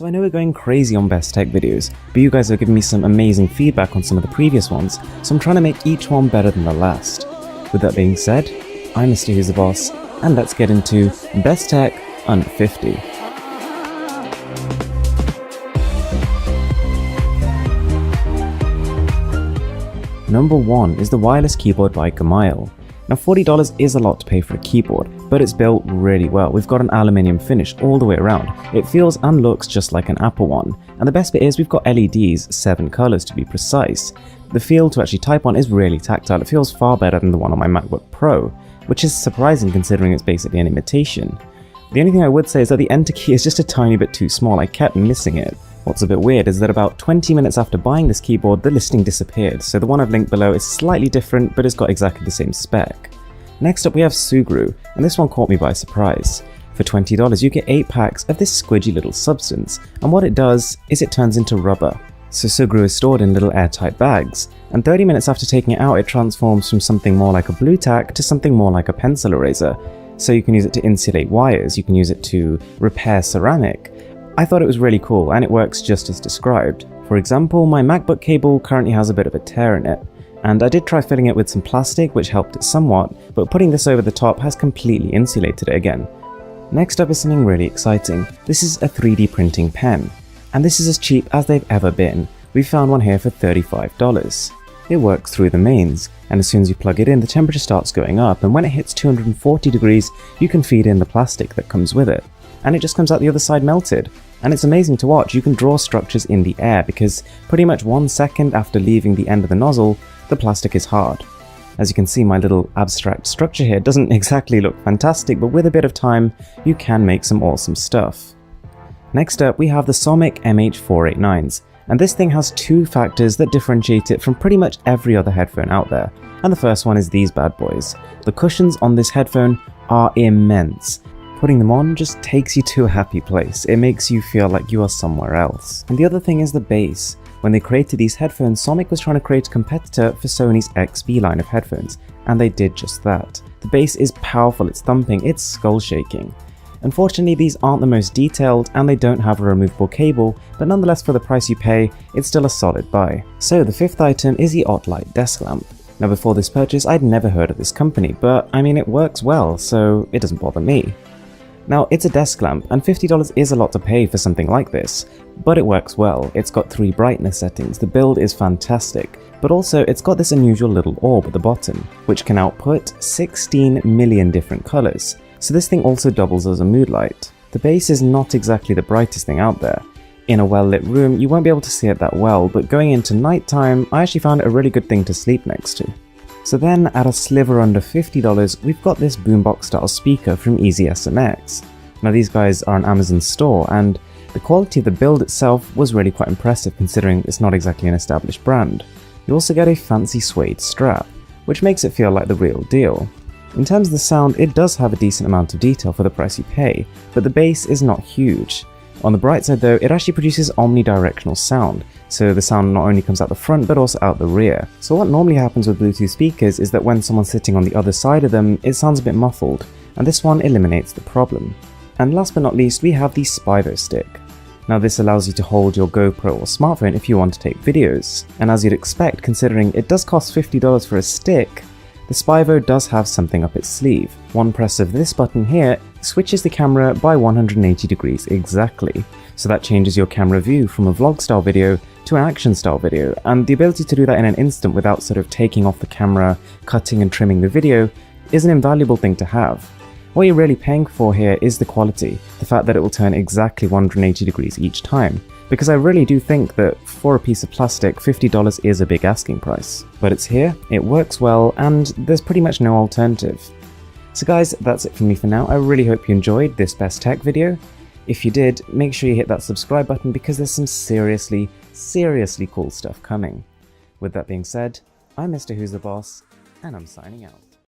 So I know we're going crazy on best tech videos, but you guys are giving me some amazing feedback on some of the previous ones, so I'm trying to make each one better than the last. With that being said, I'm Mr. Who's the Boss, and let's get into best tech under 50. Number 1 is the wireless keyboard by Gmail. Now $40 is a lot to pay for a keyboard, but it's built really well. We've got an aluminium finish all the way around. It feels and looks just like an Apple one. And the best bit is we've got LEDs, 7 colors to be precise. The feel to actually type on is really tactile. It feels far better than the one on my MacBook Pro, which is surprising considering it's basically an imitation. The only thing I would say is that the enter key is just a tiny bit too small. I kept missing it. What's a bit weird is that about 20 minutes after buying this keyboard, the listing disappeared, so the one I've linked below is slightly different, but it's got exactly the same spec. Next up we have Sugru, and this one caught me by surprise. For $20 you get 8 packs of this squidgy little substance, and what it does is it turns into rubber. So Sugru is stored in little airtight bags, and 30 minutes after taking it out it transforms from something more like a blue tack to something more like a pencil eraser. So you can use it to insulate wires, you can use it to repair ceramic. I thought it was really cool, and it works just as described. For example, my MacBook cable currently has a bit of a tear in it, and I did try filling it with some plastic which helped it somewhat, but putting this over the top has completely insulated it again. Next up is something really exciting. This is a 3D printing pen, and this is as cheap as they've ever been. We found one here for $35. It works through the mains, and as soon as you plug it in the temperature starts going up, and when it hits 240 degrees you can feed in the plastic that comes with it. And it just comes out the other side melted. And it's amazing to watch. You can draw structures in the air because pretty much 1 second after leaving the end of the nozzle, the plastic is hard. As you can see, my little abstract structure here doesn't exactly look fantastic, but with a bit of time, you can make some awesome stuff. Next up, we have the Somic MH489s. And this thing has 2 factors that differentiate it from pretty much every other headphone out there. And the first one is these bad boys. The cushions on this headphone are immense. Putting them on just takes you to a happy place. It makes you feel like you are somewhere else. And the other thing is the bass. When they created these headphones, Somic was trying to create a competitor for Sony's XB line of headphones, and they did just that. The bass is powerful, it's thumping, it's skull shaking. Unfortunately, these aren't the most detailed and they don't have a removable cable, but nonetheless for the price you pay, it's still a solid buy. So the 5th item is the OttLite desk lamp. Now before this purchase, I'd never heard of this company, but I mean it works well, so it doesn't bother me. Now, it's a desk lamp, and $50 is a lot to pay for something like this, but it works well. It's got 3 brightness settings, the build is fantastic, but also it's got this unusual little orb at the bottom, which can output 16 million different colors, so this thing also doubles as a mood light. The base is not exactly the brightest thing out there. In a well-lit room, you won't be able to see it that well, but going into nighttime, I actually found it a really good thing to sleep next to. So then, at a sliver under $50, we've got this boombox style speaker from EasySMX. Now these guys are an Amazon store, and the quality of the build itself was really quite impressive considering it's not exactly an established brand. You also get a fancy suede strap, which makes it feel like the real deal. In terms of the sound, it does have a decent amount of detail for the price you pay, but the bass is not huge. On the bright side though, it actually produces omnidirectional sound, so the sound not only comes out the front but also out the rear. So what normally happens with Bluetooth speakers is that when someone's sitting on the other side of them, it sounds a bit muffled, and this one eliminates the problem. And last but not least, we have the Spivo stick. Now this allows you to hold your GoPro or smartphone if you want to take videos, and as you'd expect considering it does cost $50 for a stick, the Spivo does have something up its sleeve. One press of this button here switches the camera by 180 degrees exactly. So that changes your camera view from a vlog style video to an action style video, and the ability to do that in an instant without sort of taking off the camera, cutting and trimming the video is an invaluable thing to have. What you're really paying for here is the quality, the fact that it will turn exactly 180 degrees each time. Because I really do think that for a piece of plastic, $50 is a big asking price. But it's here, it works well, and there's pretty much no alternative. So guys, that's it from me for now. I really hope you enjoyed this best tech video. If you did, make sure you hit that subscribe button because there's some seriously cool stuff coming. With that being said, I'm Mr. Who's the Boss, and I'm signing out.